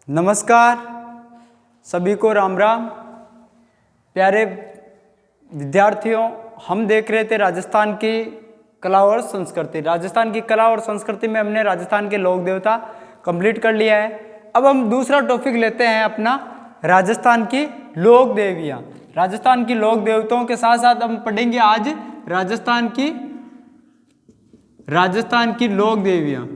नमस्कार, सभी को राम राम। प्यारे विद्यार्थियों, हम देख रहे थे राजस्थान की कला और संस्कृति। राजस्थान की कला और संस्कृति में हमने राजस्थान के लोक देवता कंप्लीट कर लिया है। अब हम दूसरा टॉपिक लेते हैं अपना, राजस्थान की लोक देवियाँ। राजस्थान की लोक देवताओं के साथ साथ हम पढ़ेंगे आज राजस्थान की लोक देवियाँ।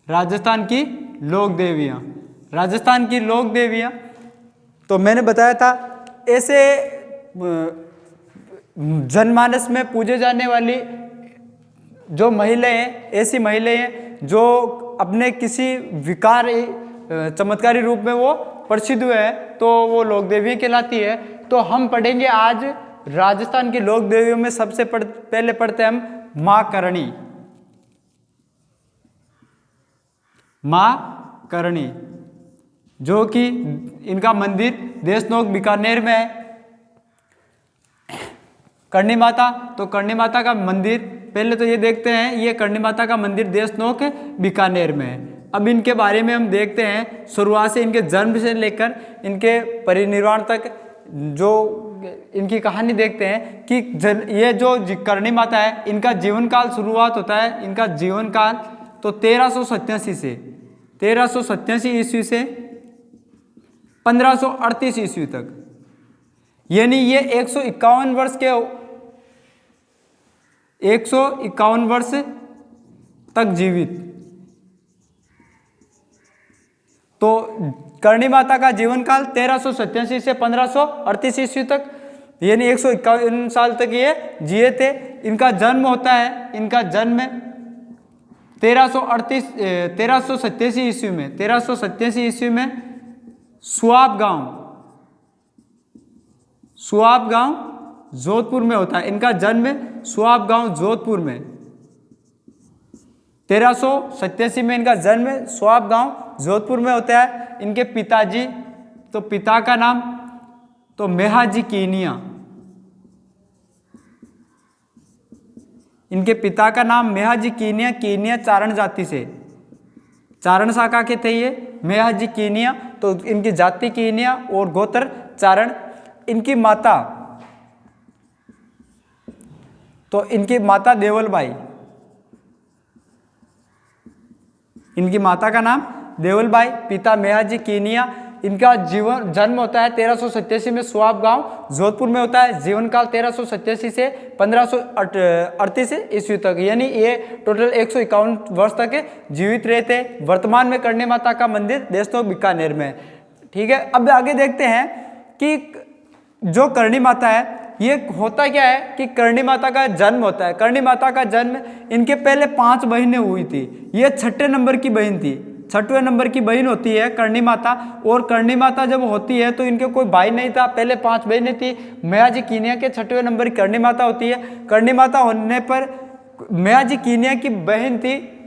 राजस्थान की लोक देवियाँ तो मैंने बताया था, ऐसे जनमानस में पूजे जाने वाली जो महिलाएं हैं, ऐसी महिलाएं हैं जो अपने किसी विकार चमत्कारी रूप में वो प्रसिद्ध हुए हैं, तो वो लोक देवियाँ कहलाती है। तो हम पढ़ेंगे आज राजस्थान की लोक देवियों में सबसे पहले पढ़ते हैं हम माँ करणी, जो कि इनका मंदिर देशनोक बीकानेर में है। करणी माता, तो करणी माता का मंदिर पहले तो ये देखते हैं, ये करणी माता का मंदिर देशनोक बीकानेर में है। अब इनके बारे में हम देखते हैं, शुरुआत से इनके जन्म से लेकर इनके परिनिर्वाण तक जो इनकी कहानी देखते हैं कि ये जो करणी माता है, इनका जीवन काल शुरुआत होता है, इनका जीवन काल तो 1387 ईस्वी से 1538 ईस्वी तक, यानी ये 151 वर्ष तक जीवित। तो करणी माता का जीवन काल 1387 से 1538 ईस्वी तक, यानी 151 साल तक ये जिए थे। इनका जन्म होता है, इनका जन्म 1387 ईस्वी में सुआब गांव जोधपुर में होता है। इनका जन्म सुआब गांव जोधपुर में 1387 में इनका जन्म सुआब गांव जोधपुर में होता है। इनके पिताजी, तो पिता का नाम तो मेहाजी कीनिया, इनके पिता का नाम मेहाजी कीनिया चारण जाति से, चारण शाखा के थे ये मेहाजी कीनिया, तो इनकी जाति कीनिया और गोत्र चारण। इनकी माता, तो इनकी माता देवलबाई, इनकी माता का नाम देवलबाई, पिता मेहाजी कीनिया। इनका जन्म होता है 1387 में सुआब गांव जोधपुर में होता है। जीवन काल 1387 से 1538 ईस्वी तक, यानी ये टोटल 151 वर्ष तक जीवित रहे थे। वर्तमान में करणी माता का मंदिर देशनोक बीकानेर में है। ठीक है, अब आगे देखते हैं कि जो करणी माता है, ये होता क्या है कि करणी माता का जन्म होता है। करणी माता का जन्म, इनके पहले 5 बहनें हुई थी, ये 6ठे नंबर की बहन थी, 6वें नंबर की बहन होती है करणी माता। और करणी माता जब होती है तो इनके कोई भाई नहीं था, पहले 5 बहनें थी। मेहाजी कीनिया के 6वें नंबर की करणी माता होती है। करणी माता होने पर मेहाजी कीनिया की बहन थी,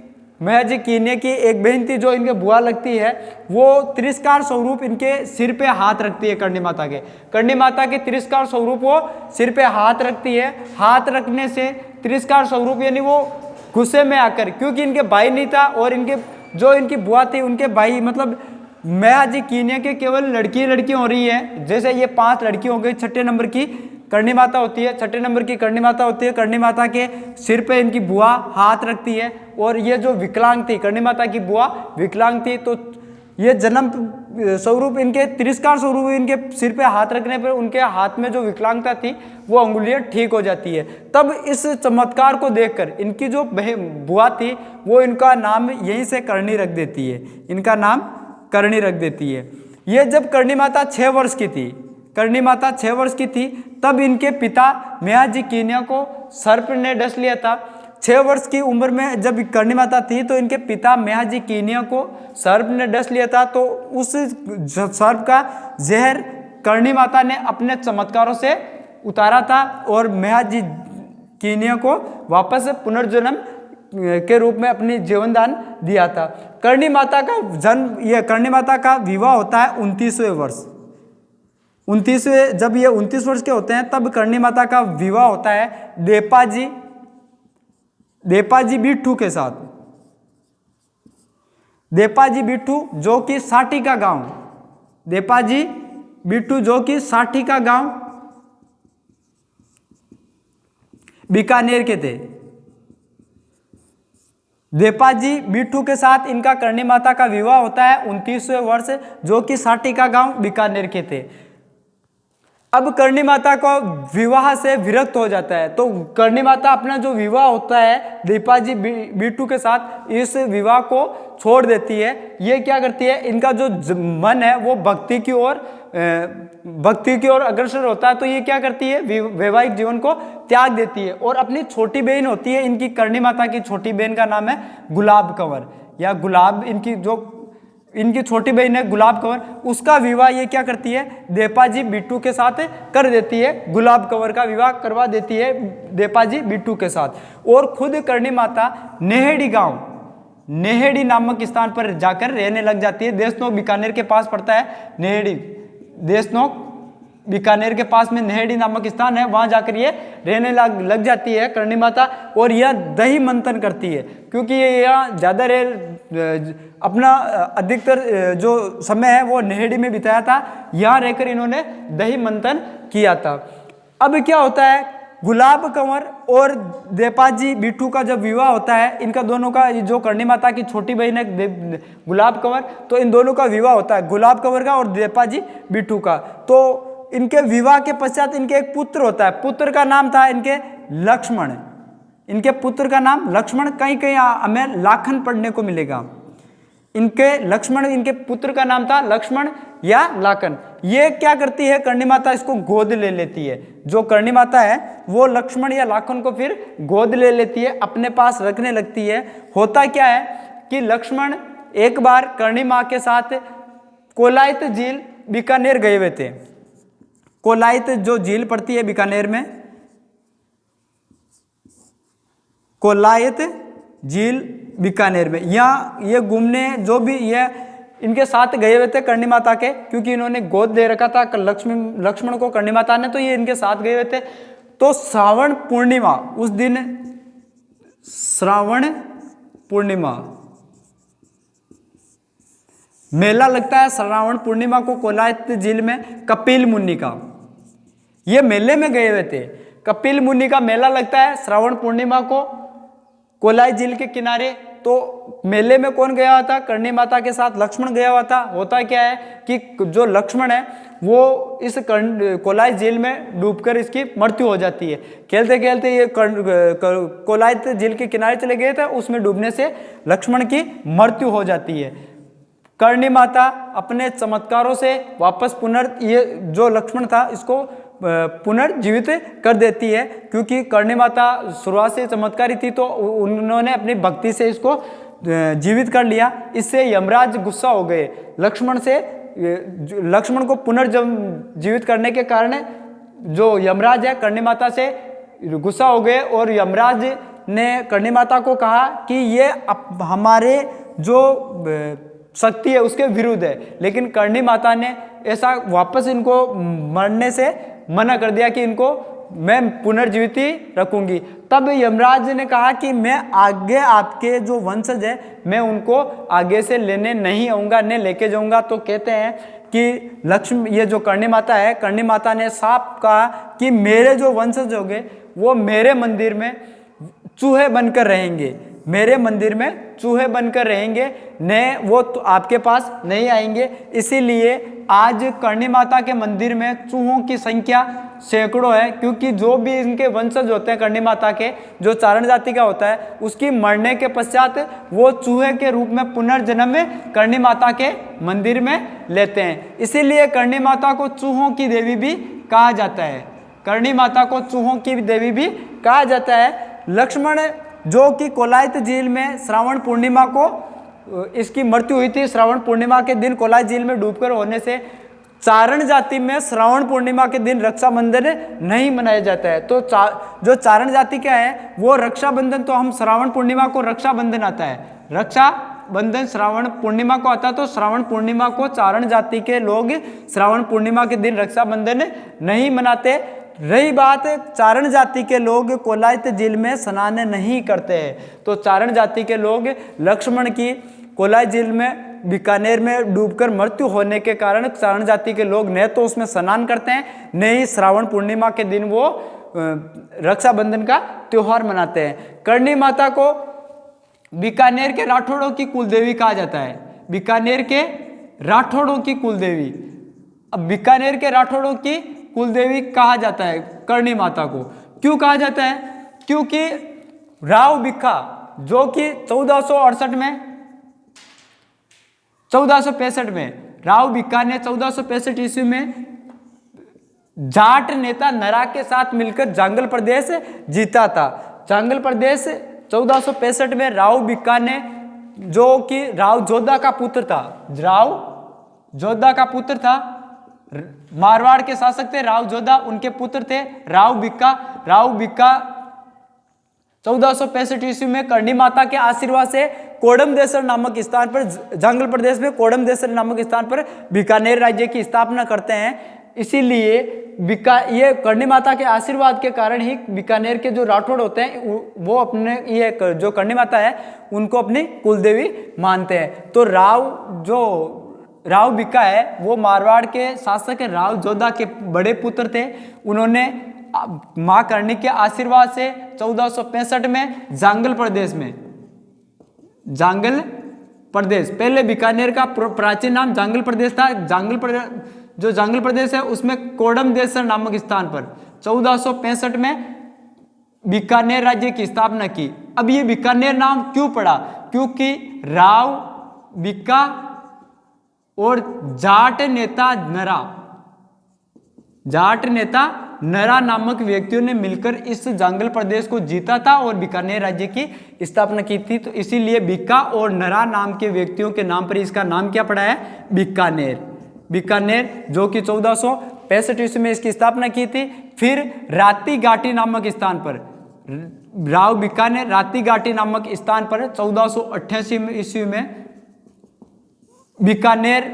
मेहाजी कीनिया की एक बहन थी जो इनके बुआ लगती है, वो तिरस्कार स्वरूप इनके सिर पे हाथ रखती है। करणी माता के तिरस्कार स्वरूप वो सिर पे हाथ रखती है। हाथ रखने से तिरस्कार स्वरूप, यानी वो गुस्से में आकर, क्योंकि इनके भाई नहीं था और इनके जो इनकी बुआ थी उनके भाई, मतलब मेहाजी कीनिया के केवल लड़कियां हो रही है। जैसे ये 5 लड़की हो गई, 6ठे नंबर की करणी माता होती है, 6ठे नंबर की करणी माता होती है। करणी माता के सिर पे इनकी बुआ हाथ रखती है। और ये जो विकलांग थी, करणी माता की बुआ विकलांग थी, तो ये जन्म स्वरूप इनके तिरस्कार स्वरूप इनके सिर पे हाथ रखने पर उनके हाथ में जो विकलांगता थी वो अंगुलियां ठीक हो जाती है। तब इस चमत्कार को देखकर इनकी जो बुआ थी वो इनका नाम यहीं से करणी रख देती है, इनका नाम करणी रख देती है। ये जब करणी माता 6 वर्ष की थी, तब इनके पिता मेहाजी कीनिया को सर्प ने डस लिया था। 6 वर्ष की उम्र में जब करणी माता थी तो इनके पिता मेहाजी कीनिया को सर्प ने डस लिया था। तो उस सर्प का जहर करणी माता ने अपने चमत्कारों से उतारा था और मेहाजी कीनिया को वापस पुनर्जन्म के रूप में अपनी जीवन दान दिया था। करणी माता का जन्म, यह करणी माता का विवाह होता है 29वें वर्ष। 29वें, जब ये 29 वर्ष के होते हैं तब करणी माता का विवाह होता है देपाजी बिट्ठू के साथ, देपाजी बिट्ठू जो कि साठी का गांव, देपाजी बिट्ठू जो कि साठी का गांव बीकानेर के थे। देपाजी बिट्ठू के साथ इनका करणी माता का विवाह होता है 29वें वर्ष, जो कि साठी का गांव बीकानेर के थे। अब करणी माता को विवाह से विरक्त हो जाता है, तो करणी माता अपना जो विवाह होता है देपाजी बिट्ठू के साथ, इस विवाह को छोड़ देती है। ये क्या करती है, इनका जो मन है वो भक्ति की ओर अग्रसर होता है, तो ये क्या करती है, वैवाहिक जीवन को त्याग देती है और अपनी छोटी बहन होती है इनकी, करणी माता की छोटी बहन का नाम है गुलाब कंवर, या गुलाब इनकी छोटी बहन है गुलाब कंवर, उसका विवाह ये क्या करती है, देपाजी बिट्ठू के साथ कर देती है। गुलाब कंवर का विवाह करवा देती है देपाजी बिट्ठू के साथ, और खुद करणी माता नेहेड़ी गांव, नेहेड़ी नामक स्थान पर जाकर रहने लग जाती है। देशनोक बीकानेर के पास पड़ता है नेहेड़ी, देशनोक बीकानेर के पास में नेहेड़ी नामक स्थान है, वहां जाकर ये रहने लग जाती है करणी माता, और यह दही मंथन करती है, क्योंकि ये यहाँ ज़्यादा अपना अधिकतर जो समय है वो नेहेड़ी में बिताया था, यहाँ रहकर इन्होंने दही मंथन किया था। अब क्या होता है, गुलाब कंवर और देपाजी बिट्ठू का जब विवाह होता है, इनका दोनों का, जो करणी माता की छोटी बहन है गुलाब कंवर, तो इन दोनों का विवाह होता है, गुलाब कंवर का और देपाजी बिट्ठू का। तो इनके विवाह के पश्चात इनके एक पुत्र होता है, पुत्र का नाम था इनके लक्ष्मण, इनके पुत्र का नाम लक्ष्मण, कहीं कहीं हमें लाखन पढ़ने को मिलेगा। इनके लक्ष्मण, इनके पुत्र का नाम था लक्ष्मण या लाखन। ये क्या करती है, करणी माता इसको गोद ले लेती है, जो करणी माता है वो लक्ष्मण या लाखन को फिर गोद ले लेती है, अपने पास रखने लगती है। होता क्या है कि लक्ष्मण एक बार करणी माँ के साथ कोलायत झील बीकानेर गए हुए थे। कोलायत जो झील पड़ती है बीकानेर में, कोलायत झील बीकानेर में, यहाँ ये घूमने जो भी ये इनके साथ गए हुए थे करणी माता के, क्योंकि इन्होंने गोद दे रखा था लक्ष्मण को करणी माता ने, तो ये इनके साथ गए हुए थे। तो श्रावण पूर्णिमा, उस दिन श्रावण पूर्णिमा मेला लगता है, श्रावण पूर्णिमा को कोलायत झील में कपिल मुनि का, ये मेले में गए हुए थे। कपिल मुनि का मेला लगता है श्रावण पूर्णिमा को कोलायत झील के किनारे। तो मेले में कौन गया हुआ था, करणी माता के साथ लक्ष्मण गया हुआ था। होता क्या है कि जो लक्ष्मण है वो इस कोलायत झील में डूबकर इसकी मृत्यु हो जाती है। खेलते खेलते ये कोलायत झील के किनारे चले गए थे, उसमें डूबने से लक्ष्मण की मृत्यु हो जाती है। करणी माता अपने चमत्कारों से वापस ये जो लक्ष्मण था इसको पुनर्जीवित कर देती है, क्योंकि करणी माता शुरुआत से चमत्कारी थी, तो उन्होंने अपनी भक्ति से इसको जीवित कर लिया। इससे यमराज गुस्सा हो गए लक्ष्मण से, लक्ष्मण को पुनर्जीवित करने के कारण जो यमराज है करणी माता से गुस्सा हो गए, और यमराज ने करणी माता को कहा कि ये हमारे जो शक्ति है उसके विरुद्ध है। लेकिन करणी माता ने ऐसा वापस इनको मरने से मना कर दिया कि इनको मैं पुनर्जीवित ही रखूंगी। तब यमराज ने कहा कि मैं आगे आपके जो वंशज है मैं उनको आगे से लेने नहीं आऊँगा, न लेके जाऊँगा। तो कहते हैं कि ये जो करणी माता है, करणी माता ने साफ कहा कि मेरे जो वंशज होंगे वो मेरे मंदिर में चूहे बनकर रहेंगे, मेरे मंदिर में चूहे बनकर रहेंगे, न वो तो आपके पास नहीं आएंगे। इसीलिए आज करणी माता के मंदिर में चूहों की संख्या सैकड़ों है, क्योंकि जो भी इनके वंशज होते हैं करणी माता के, जो चारण जाति का होता है, उसकी मरने के पश्चात वो चूहे के रूप में पुनर्जन्म में करणी माता के मंदिर में लेते हैं। इसीलिए करणी माता को चूहों की देवी भी कहा जाता है, करणी माता को चूहों की देवी भी कहा जाता है। लक्ष्मण जो कि कोलायत झील में श्रावण पूर्णिमा को इसकी मृत्यु हुई थी, श्रावण पूर्णिमा के दिन कोलायत झील में डूबकर होने से चारण जाति में श्रावण पूर्णिमा के दिन रक्षाबंधन नहीं मनाया जाता है। तो जो चारण जाति क्या है वो रक्षाबंधन, तो हम श्रावण पूर्णिमा को रक्षाबंधन आता है, रक्षाबंधन श्रावण पूर्णिमा को आता है, तो श्रावण पूर्णिमा को चारण जाति के लोग श्रावण पूर्णिमा के दिन रक्षाबंधन नहीं मनाते। रही बात चारण जाति के लोग कोलायत झील में स्नान नहीं करते हैं, तो चारण जाति के लोग लक्ष्मण की कोलायत झील में बीकानेर में डूबकर मृत्यु होने के कारण चारण जाति के लोग न तो उसमें स्नान करते हैं, न ही श्रावण पूर्णिमा के दिन वो रक्षाबंधन का त्योहार मनाते हैं। करणी माता को बीकानेर के राठौड़ों की कुलदेवी कहा जाता है, बीकानेर के राठौड़ों की कुलदेवी। अब बीकानेर के राठौड़ों की कुलदेवी कहा जाता है करणी माता को, क्यों कहा जाता है? क्योंकि राव बिक्का जो कि 1468 में राव बिक्का ने 1465 ईस्वी में जाट नेता नरा के साथ मिलकर जांगल प्रदेश जीता था। जांगल प्रदेश 1465 में राव बिक्का ने, जो कि राव जोधा का पुत्र था, राव जोधा का पुत्र था, मारवाड़ के शासक थे राव जोधा, उनके पुत्र थे राव बिक्का। राव बिक्का 1465 ईस्वी में करणी माता के आशीर्वाद से कोडमदेसर नामक स्थान पर, जांगल प्रदेश में कोडमदेसर नामक स्थान पर बीकानेर राज्य की स्थापना करते हैं। इसीलिए ये करणी माता के आशीर्वाद के कारण ही बीकानेर के जो राठौड़ होते हैं वो अपने ये जो करणी माता है उनको अपनी कुलदेवी मानते हैं। तो राव बिक्का है वो मारवाड़ के शासक राव जोधा के बड़े पुत्र थे। उन्होंने मां करणी के आशीर्वाद से 1465 में जांगल प्रदेश, पहले बीकानेर का प्राचीन नाम जांगल प्रदेश था। जांगल प्रदेश है उसमें कोडमदेसर नामक स्थान पर 1465 में बीकानेर राज्य की स्थापना की। अब ये बीकानेर नाम क्यों पड़ा? क्योंकि राव बिक्का और जाट नेता नरा नामक व्यक्तियों ने मिलकर इस जांगल प्रदेश को जीता था और बीकानेर राज्य की स्थापना की थी। तो इसीलिए बिक्का और नरा नाम के व्यक्तियों के नाम पर इसका नाम क्या पड़ा है? बीकानेर, जो कि 1465 ईस्वी में इसकी स्थापना की थी। फिर राती घाटी नामक स्थान पर राव बिक्का ने राती घाटी नामक स्थान पर 1488 ईस्वी में बीकानेर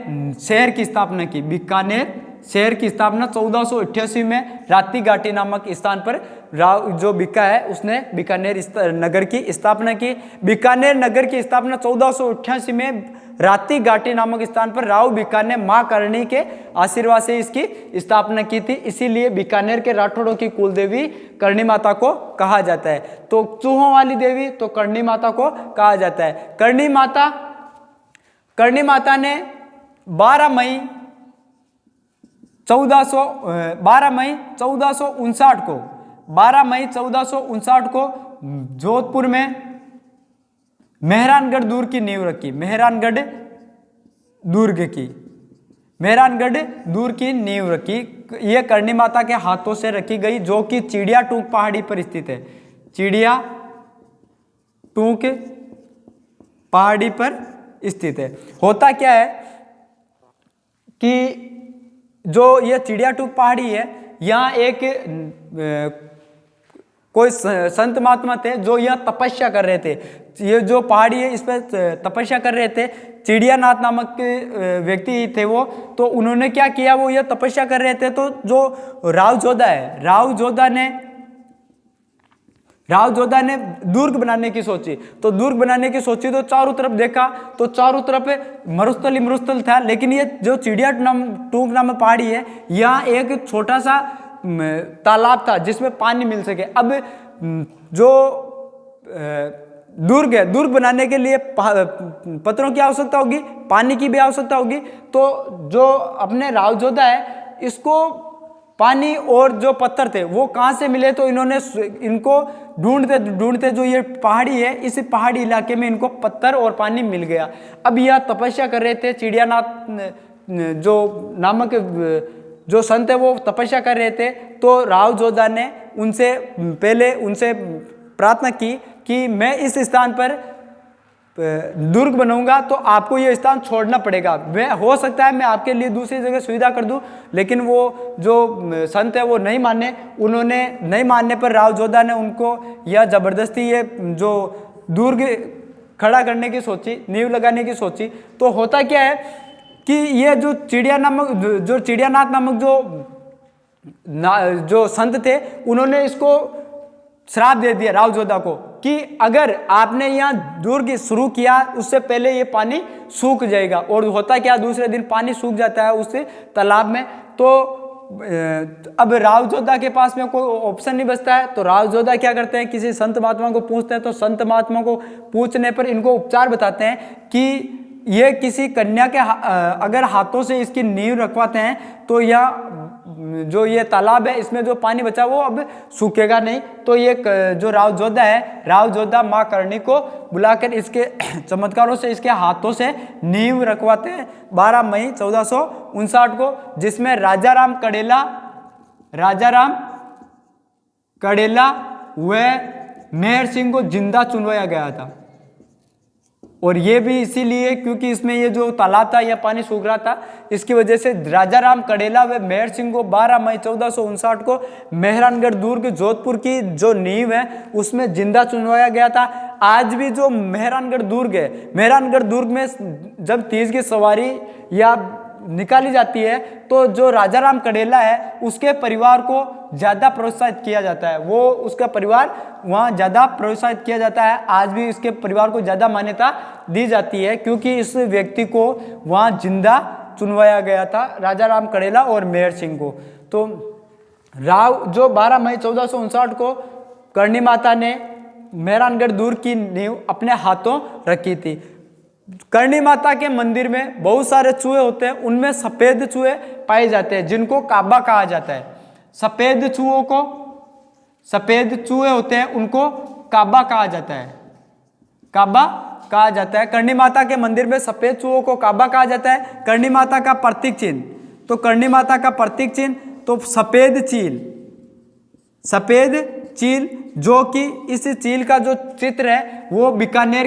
शहर की स्थापना की। बीकानेर शहर की स्थापना 1488 में राती घाटी नामक स्थान पर राव जो बिक्का है उसने बीकानेर नगर की स्थापना की। बीकानेर नगर की स्थापना 1488 में राती घाटी नामक स्थान पर राव बिक्का ने मां करणी के आशीर्वाद से इसकी स्थापना की थी। इसीलिए बीकानेर के राठौड़ों की कुलदेवी करणी माता को कहा जाता है। तो चूहों वाली देवी तो करणी माता को कहा जाता है। करणी माता ने 12 मई 1459 को जोधपुर में मेहरानगढ़ दुर्ग की नींव रखी। मेहरानगढ़ दुर्ग की नींव रखी। यह करणी माता के हाथों से रखी गई, जो कि चिड़िया टूक पहाड़ी पर स्थित है। चिड़िया टूक पहाड़ी पर स्थित है। होता क्या है कि जो ये चिड़िया टूक पहाड़ी है, यहाँ एक कोई संत महात्मा थे जो यहाँ तपस्या कर रहे थे। ये जो पहाड़ी है इस पर तपस्या कर रहे थे। चिड़ियानाथ नामक व्यक्ति थे वो, तो उन्होंने क्या किया, वो ये तपस्या कर रहे थे। तो जो राव जोधा है, राव जोधा ने दुर्ग बनाने की सोची। तो चारों तरफ देखा तो चारों तरफ मरुस्थल था। लेकिन ये जो चिड़िया टूक नामक पहाड़ी है, यहाँ एक छोटा सा तालाब था जिसमें पानी मिल सके। अब जो दुर्ग बनाने के लिए पत्थरों की आवश्यकता होगी, पानी की भी आवश्यकता होगी। तो जो अपने राव जोधा है, इसको पानी और जो पत्थर थे वो कहाँ से मिले? तो इनको ढूंढते जो ये पहाड़ी है, इस पहाड़ी इलाके में इनको पत्थर और पानी मिल गया। अब यह तपस्या कर रहे थे, चिड़ियानाथ जो नामक जो संत है वो तपस्या कर रहे थे। तो राव जोधा ने उनसे प्रार्थना की कि मैं इस स्थान पर दुर्ग बनाऊंगा, तो आपको ये स्थान छोड़ना पड़ेगा। हो सकता है मैं आपके लिए दूसरी जगह सुविधा कर दूं, लेकिन वो जो संत है वो नहीं माने। उन्होंने नहीं मानने पर राव जोधा ने उनको यह जबरदस्ती ये जो दुर्ग खड़ा करने की सोची, नींव लगाने की सोची। तो होता क्या है कि ये जो चिड़ियानाथ नामक जो जो संत थे उन्होंने इसको श्राप दे दिया राव जोधा को कि अगर आपने यहाँ दुर्ग शुरू किया उससे पहले ये पानी सूख जाएगा। और होता क्या, दूसरे दिन पानी सूख जाता है उस तालाब में। तो अब राव जोधा के पास में कोई ऑप्शन नहीं बचता है, तो राव जोधा क्या करते हैं, किसी संत महात्मा को पूछते हैं। तो संत महात्मा को पूछने पर इनको उपचार बताते हैं कि ये किसी कन्या के अगर हाथों से इसकी नींव रखवाते हैं तो यह जो ये तालाब है इसमें जो पानी बचा वो अब सूखेगा नहीं। तो ये जो राव जोधा है, राव जोधा माँ करणी को बुलाकर इसके चमत्कारों से इसके हाथों से नींव रखवाते हैं 12 मई 1459 को, जिसमें राजाराम कड़ेला व मेहर सिंह को जिंदा चुनवाया गया था। और ये भी इसीलिए क्योंकि इसमें ये जो तालाब था यह पानी सूख रहा था, इसकी वजह से राजाराम कड़ेला व मेहर सिंह को 12 मई 1459 को मेहरानगढ़ दुर्ग जोधपुर की जो नींव है उसमें जिंदा चुनवाया गया था। आज भी जो मेहरानगढ़ दुर्ग है, मेहरानगढ़ दुर्ग में जब तीज की सवारी या निकाली जाती है तो जो राजाराम कड़ेला है उसके परिवार को ज़्यादा प्रोत्साहित किया जाता है, वो उसका परिवार वहाँ ज़्यादा प्रोत्साहित किया जाता है। आज भी इसके परिवार को ज़्यादा मान्यता दी जाती है क्योंकि इस व्यक्ति को वहाँ जिंदा चुनवाया गया था, राजाराम कड़ेला और मेहर सिंह को। तो जो 12 मई 1459 को करणी माता ने मेहरानगढ़ दुर्ग की नींव अपने हाथों रखी थी। करणी माता के मंदिर में बहुत सारे चूहे होते हैं, उनमें सफेद चूहे पाए जाते हैं जिनको काबा कहा जाता है। सफेद चूहे होते हैं उनको काबा कहा जाता है, काबा कहा जाता है। करणी माता के मंदिर में सफेद चूहों को काबा कहा जाता है। करणी माता का प्रतीक चिन्ह, तो करणी माता का प्रतीक चिन्ह तो सफेद चील, जो कि इस चील का जो चित्र है वो बीकानेर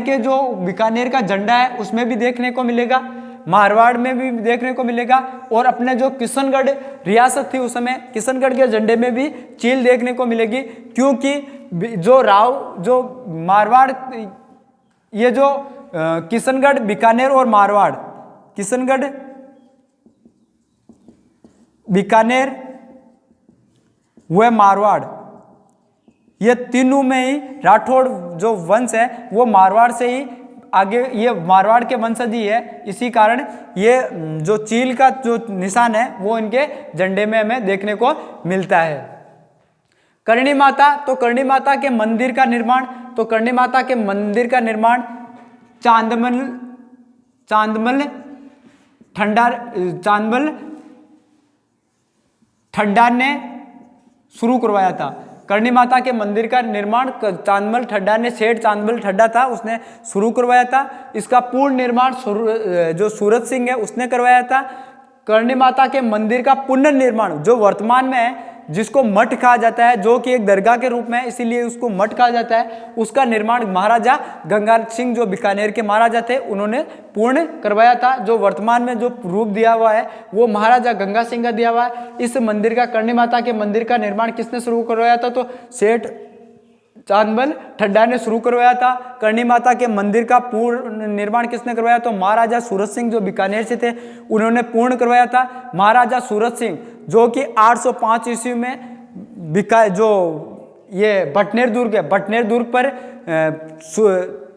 का झंडा है उसमें भी देखने को मिलेगा, मारवाड़ में भी देखने को मिलेगा, और अपने जो किशनगढ़ रियासत थी उस समय किशनगढ़ के झंडे में भी चील देखने को मिलेगी। क्योंकि जो मारवाड़, ये जो किशनगढ़, बीकानेर और मारवाड़, किशनगढ़, बीकानेर व मारवाड़, ये तीनों में ही राठौड़ जो वंश है वो मारवाड़ से ही आगे, ये मारवाड़ के वंशज ही है। इसी कारण ये जो चील का जो निशान है वो इनके झंडे में हमें देखने को मिलता है। करणी माता, तो करणी माता के मंदिर का निर्माण, तो करणी माता के मंदिर का निर्माण चांदमल ठड्डा ने शुरू करवाया था। करणी माता के मंदिर का निर्माण चांदमल ठड्डा ने, सेठ चांदमल ठड्डा था उसने शुरू करवाया था। इसका पूर्ण निर्माण जो सूरत सिंह है उसने करवाया था। करणी माता के मंदिर का पुनर्निर्माण जो वर्तमान में है, जिसको मठ कहा जाता है, जो कि एक दरगाह के रूप में है इसीलिए उसको मठ कहा जाता है, उसका निर्माण महाराजा गंगा सिंह जो बीकानेर के महाराजा थे उन्होंने पूर्ण करवाया था। जो वर्तमान में जो रूप दिया हुआ है वो महाराजा गंगा सिंह का दिया हुआ है। इस मंदिर का, करणी माता के मंदिर का निर्माण किसने शुरू करवाया था, तो सेठ चांदमल ठड्डा ने शुरू करवाया था। करणी माता के मंदिर का पूर्ण निर्माण किसने करवाया, तो महाराजा सूरत सिंह जो बीकानेर से थे उन्होंने पूर्ण करवाया था। महाराजा सूरत सिंह जो कि 805 ईस्वी में जो ये भटनेर दुर्ग है, भटनेर दुर्ग पर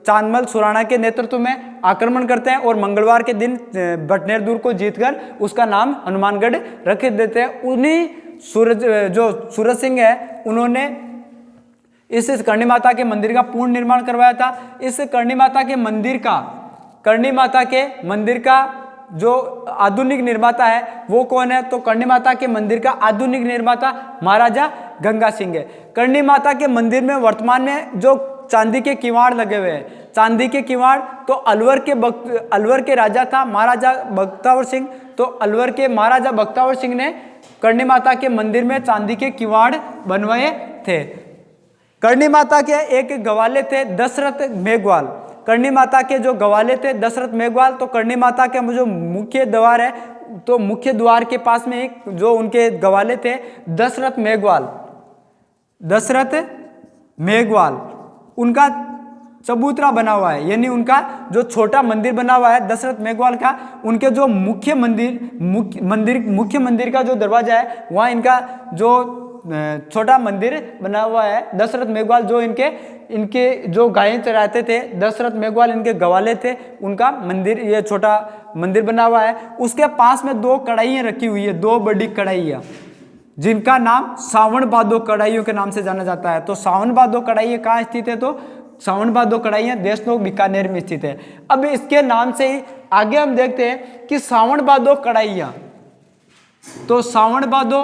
चांदमल सुराणा के नेतृत्व में आक्रमण करते हैं और मंगलवार के दिन भटनेर दुर्ग को जीतकर उसका नाम हनुमानगढ़ रख देते हैं। उन्हीं सूरत सिंह है उन्होंने इस करणी माता के मंदिर का पूर्ण निर्माण करवाया था। इस करणी माता के मंदिर का जो आधुनिक निर्माता है वो कौन है, तो करणी माता के मंदिर का आधुनिक निर्माता महाराजा गंगा सिंह है। करणी माता के मंदिर में वर्तमान में जो चांदी के किवाड़ लगे हुए हैं, चांदी के किवाड़, तो अलवर के राजा था महाराजा बख्तावर सिंह, तो अलवर के महाराजा बख्तावर सिंह ने करणी माता के मंदिर में चांदी के किवाड़ बनवाए थे। करणी माता के एक गवाले थे दशरथ मेघवाल, करणी माता के जो गवाले थे दशरथ मेघवाल, तो करणी माता के जो मुख्य द्वार है, तो मुख्य द्वार के पास में एक जो उनके गवाले थे दशरथ मेघवाल, उनका चबूतरा बना हुआ है, यानी उनका जो छोटा मंदिर बना हुआ है दशरथ मेघवाल का, उनके जो मुख्य मंदिर का जो दरवाजा है वहाँ इनका जो छोटा मंदिर बना हुआ है। दशरथ मेघवाल जो इनके जो गायें चराते थे, दशरथ मेघवाल इनके गवाले थे, उनका मंदिर, ये छोटा मंदिर बना हुआ है। उसके पास में 2 कढ़ाइयाँ रखी हुई है, 2 बड़ी कढ़ाइयाँ, जिनका नाम सावन भादो कढ़ाइयों के नाम से जाना जाता है। तो सावन भादो कढ़ाइयाँ कहाँ स्थित है? तो सावन भादो कढ़ाइयाँ देशनोक बीकानेर में स्थित है। अब इसके नाम से ही आगे हम देखते हैं कि सावन भादो कढ़ाइयाँ, तो सावन भादो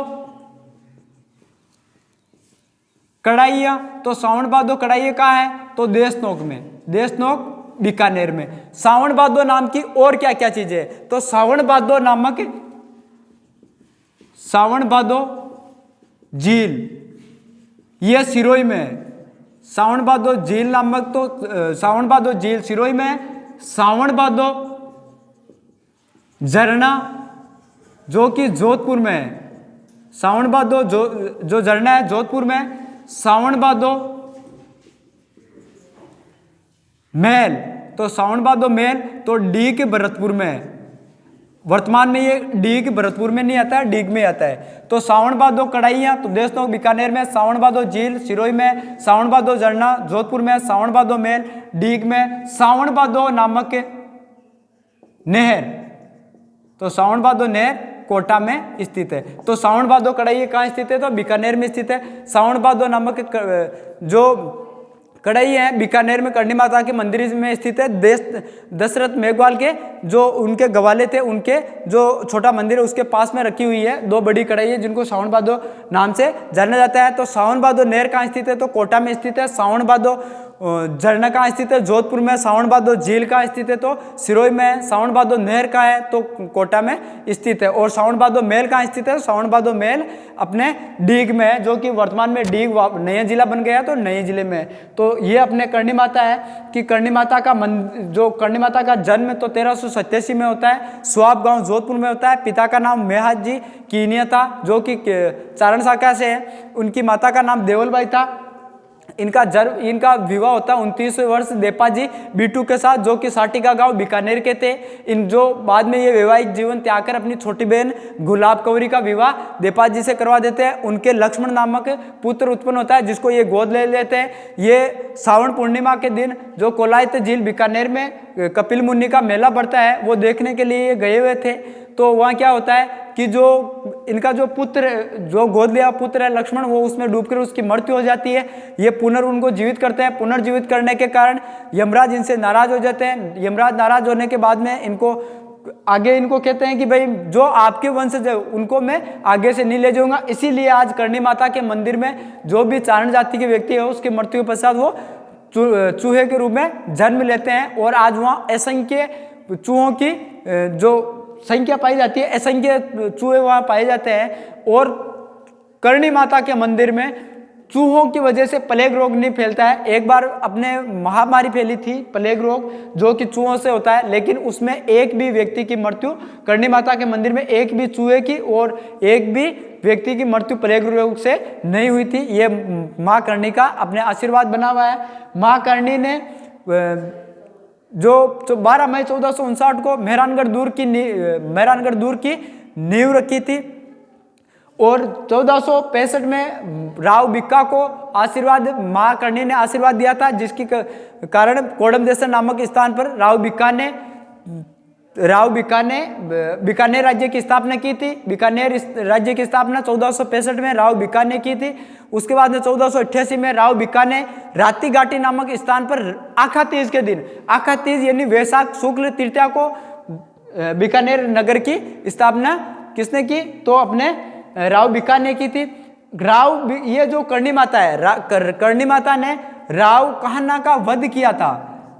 कढ़ाइयाँ, तो सावन भादो कढ़ाइयाँ कहाँ है? तो देशनोक में, देशनोक बीकानेर में। सावन भादो नाम की और क्या क्या चीजें है? तो सावन भादो नामक सावन भादो झील, यह सिरोही में है। सावन भादो झील नामक, तो सावन भादो झील सिरोही में है। सावन भादो झरना जो कि जोधपुर में है, सावन भादो जो झरना है जोधपुर में है। सावन भादो महल, तो सावन भादो महल तो डीग के भरतपुर में है। वर्तमान में ये डीग भरतपुर में नहीं आता है, डीग में आता है। तो सावन भादो कढ़ाइयाँ तो देशनोक बीकानेर में, सावन भादो झील सिरोही में, सावन भादो झरना जोधपुर में, सावन भादो महल डीग में, सावन भादो नामक नहर, तो सावन भादो नहर कोटा में स्थित है। तो सावन भादो कढ़ाई कहाँ स्थित है? तो बीकानेर में स्थित है। सावन भादो नामक जो कढ़ाई है बीकानेर में करणी माता के मंदिर में स्थित है। दशरथ मेघवाल के जो उनके गवाले थे, उनके जो छोटा मंदिर है उसके पास में रखी हुई है 2 बड़ी कढ़ाई है, जिनको सावन भादो नाम से जाना जाता है। तो सावन भादो नहर कहाँ स्थित है? तो कोटा में स्थित है। सावन भादो झरना कहाँ स्थित है? जोधपुर में। सावन भादो झील कहाँ स्थित है? तो सिरोही में। सावन भादो नहर कहाँ है? तो कोटा में स्थित है। और सावन भादो महल कहाँ स्थित है? सावन भादो महल अपने डीग में है, जो कि वर्तमान में डीग नया जिला बन गया, तो नए जिले में है। तो ये अपने करणी माता है कि करणी माता का जो करणी माता का जन्म तो 1387 में होता है, स्वाब गांव जोधपुर में होता है। पिता का नाम मेहाज जी कीनिया था, जो कि चारण शाखा से है। उनकी माता का नाम देवलबाई था। इनका विवाह होता है 29वें वर्ष देपाजी बीटू के साथ, जो कि साटिका गांव बीकानेर के थे। इन जो बाद में ये वैवाहिक जीवन त्याग कर अपनी छोटी बहन गुलाब कौरी का विवाह देपाजी से करवा देते हैं। उनके लक्ष्मण नामक पुत्र उत्पन्न होता है, जिसको ये गोद ले लेते हैं। ये सावन पूर्णिमा के दिन जो कोलायत झील बीकानेर में कपिल मुनि का मेला बढ़ता है, वो देखने के लिए ये गए हुए थे। तो वहाँ क्या होता है कि जो इनका जो पुत्र, जो गोद लिया पुत्र है लक्ष्मण, वो उसमें डूबकर उसकी मृत्यु हो जाती है। ये उनको जीवित करते हैं। पुनर्जीवित करने के कारण यमराज इनसे नाराज हो जाते हैं। यमराज नाराज होने के बाद में इनको कहते हैं कि भाई जो आपके वंशज है उनको मैं आगे से नहीं ले जाऊंगा। इसीलिए आज करणी माता के मंदिर में जो भी चारण जाति के व्यक्ति है उसकी मृत्यु के पश्चात वो चूहे के रूप में जन्म लेते हैं। और आज वहाँ असंख्य चूहों की जो संख्या पाई जाती है, असंख्य चूहे वहाँ पाए जाते हैं। और करणी माता के मंदिर में चूहों की वजह से प्लेग रोग नहीं फैलता है। एक बार अपने महामारी फैली थी प्लेग रोग, जो कि चूहों से होता है, लेकिन उसमें एक भी व्यक्ति की मृत्यु करणी माता के मंदिर में एक भी चूहे की और एक भी व्यक्ति की मृत्यु प्लेग रोग से नहीं हुई थी। ये माँ करणी का अपने आशीर्वाद बना हुआ है। माँ करणी ने जो 12 मई 1459 को मेहरानगढ़ दूर की नींव रखी थी। और 1465 में राव बिक्का को आशीर्वाद माँ करणी ने आशीर्वाद दिया था, जिसके कारण कोडमदेसर नामक स्थान पर राव बिक्का ने बीकानेर राज्य की स्थापना की थी। बीकानेर राज्य की स्थापना 1465 में राव बिक्का ने की थी। उसके बाद में 1488 में राव बिक्का ने राती घाटी नामक स्थान पर आखा तीज के दिन, आखा तीज यानी वैशाख शुक्ल तृतीया को बीकानेर नगर की स्थापना किसने की? तो अपने राव बिक्का ने की थी। ये जो करणी माता है, करणी माता ने राव कान्हा का वध किया था।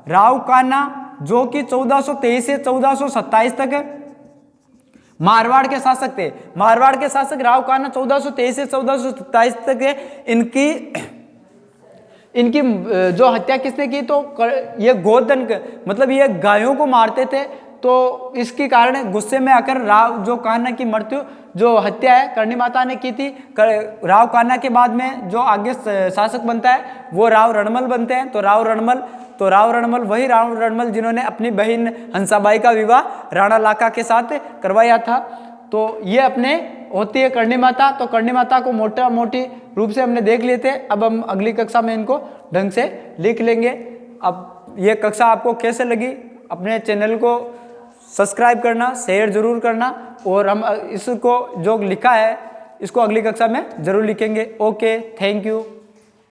राव कान्हा जो कि 1423 से 1427 तक मारवाड़ के शासक थे। मारवाड़ के शासक राव कान्हा 1423 से 1427 तक है। इनकी जो हत्या किसने की? तो ये गोधन, मतलब ये गायों को मारते थे तो इसके कारण गुस्से में आकर राव जो कान्हा की मृत्यु जो हत्या है करणी माता ने की थी। राव कान्हा के बाद में जो आगे शासक बनता है वो राव रणमल बनते हैं। तो राव रणमल वही राव रणमल जिन्होंने अपनी बहन हंसाबाई का विवाह राणा लाखा के साथ करवाया था। तो ये अपने होती है करणी माता। तो करणी माता को मोटी रूप से हमने देख लिए थे। अब हम अगली कक्षा में इनको ढंग से लिख लेंगे। अब ये कक्षा आपको कैसे लगी, अपने चैनल को सब्सक्राइब करना, शेयर जरूर करना, और हम इसको जो लिखा है इसको अगली कक्षा में जरूर लिखेंगे। Okay, thank you.